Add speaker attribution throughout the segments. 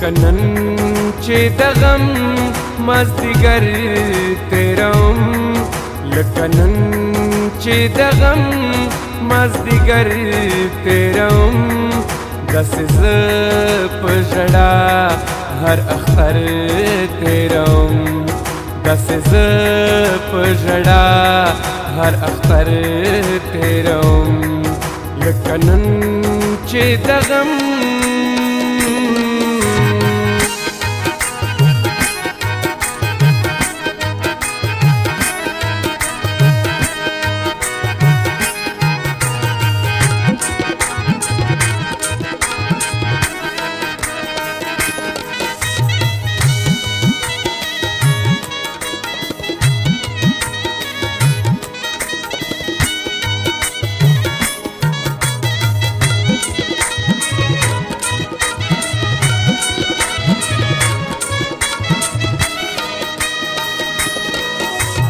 Speaker 1: لکه نن چې د غم مازدیګر تیروم لکه نن چې د غم مازدیګر تیروم داسې زه په ژړا هر اختر تیروم داسې زه په ژړا هر اختر تیروم لکه نن چې د غم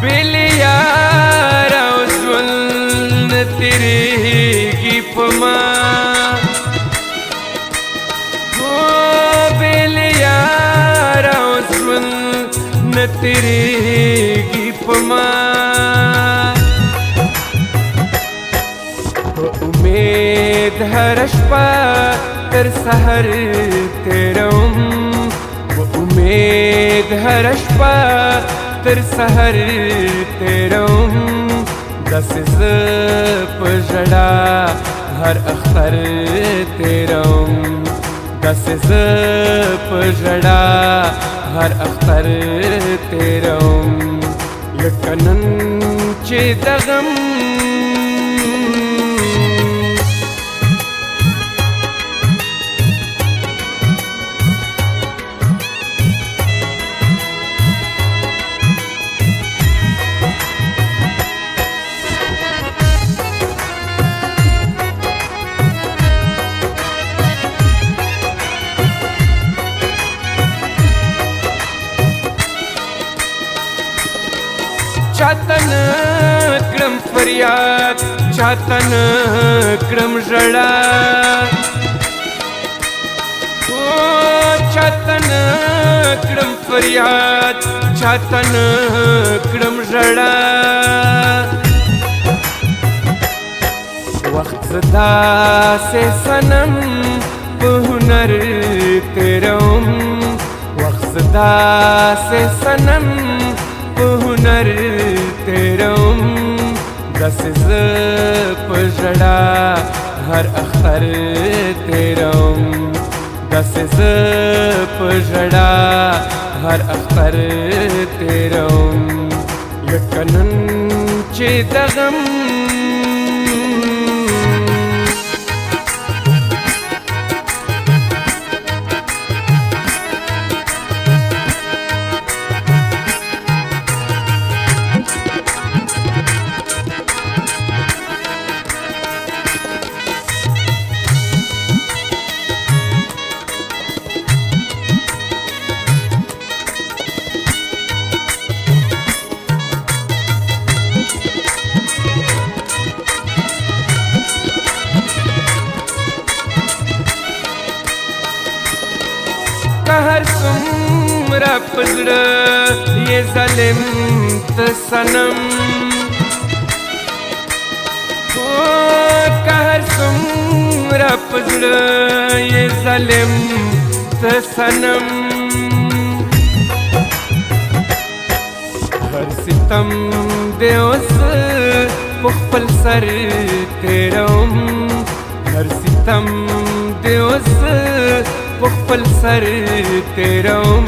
Speaker 1: بیلی یارا ازول نتیریگی پما بیلی یارا ازول نتیریگی پما امید هر شپا تر سحر تیروم امید هر شپا تر سحر تیروم داسې زه په ژړا هر اختر تیروم داسې زه په ژړا هر اختر تیروم لکه نن چې د غم چاتن کرم فریاد چاتن کرم ژړا چاتن کرم فریاد چاتن کرم ژړا وخت زدا سے سنم په هنر تیروم وخت زدا سے سنم په هنر تیروم داسې زه په ژړا هر اختر تیروم داسې زه په ژړا هر اختر تیروم لکه نن چې د غم هر څومره په زړه یې ظالم ته صنم که هر څومره په زړه یې ظالم ته صنم هر ستم دې اوس په خپل سر تیروم هر ستم دې اوس په خپل سر تیروم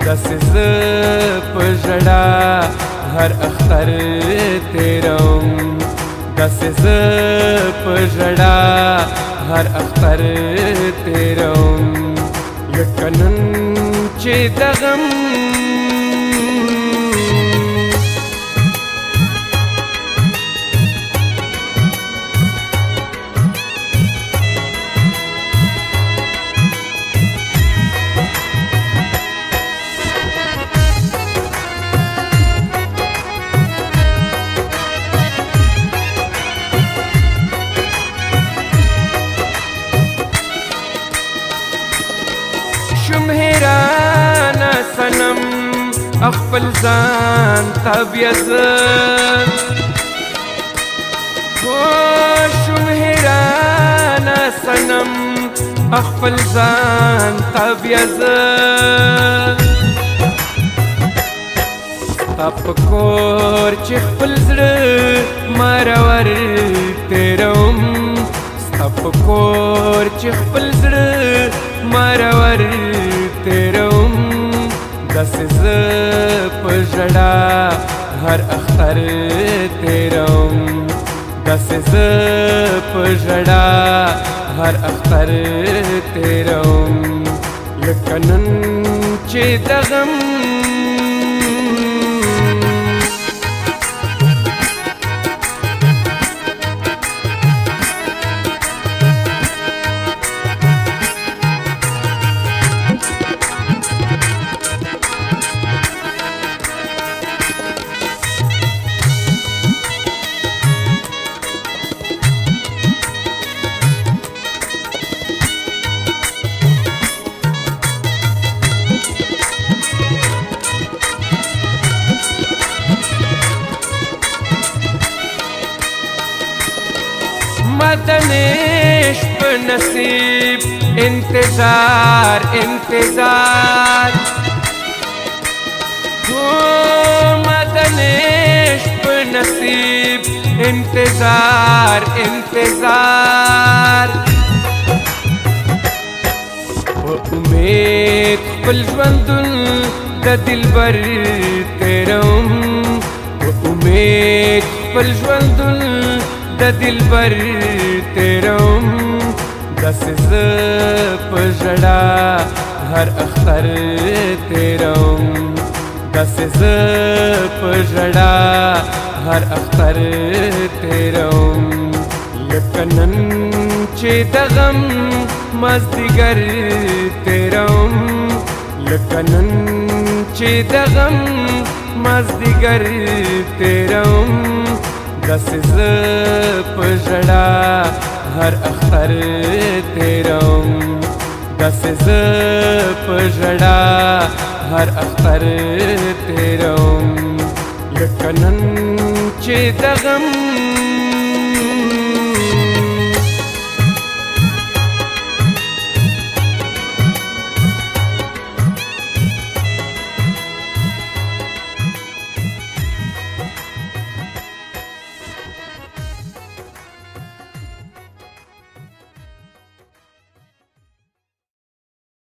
Speaker 1: داسې زه په ژړا هر اختر تیروم داسې زه په ژړا هر اختر تیروم لکه نن چې د غم خپل ځان ته بیا زه شوم حیرانه صنم خپل ځان ته بیا زه ستا په کور چې خپل زړه مرور تېروم ستا په کور چې خپل زړه مرور تېروم داسې زه په ژړا هر اختر تېروم داسې زه په ژړا هر اختر تېروم لکه نن چې د غم مدنش په نصیب انتظار انتظار مدنش په نصیب انتظار انتظار په امید خپل ژوندون د دلبر تېروم په امید خپل ژوندون د دلبر تېروم داسې زه په ژړا هر اختر تېروم داسې زه په ژړا هر اختر تېروم لکه نن چې د غم مازدیګر تېروم لکه نن چې د غم مازدیګر تېروم داسې زه په ژړا هر اختر تېروم داسې زه په ژړا هر اختر تېروم لکه نن چې د غم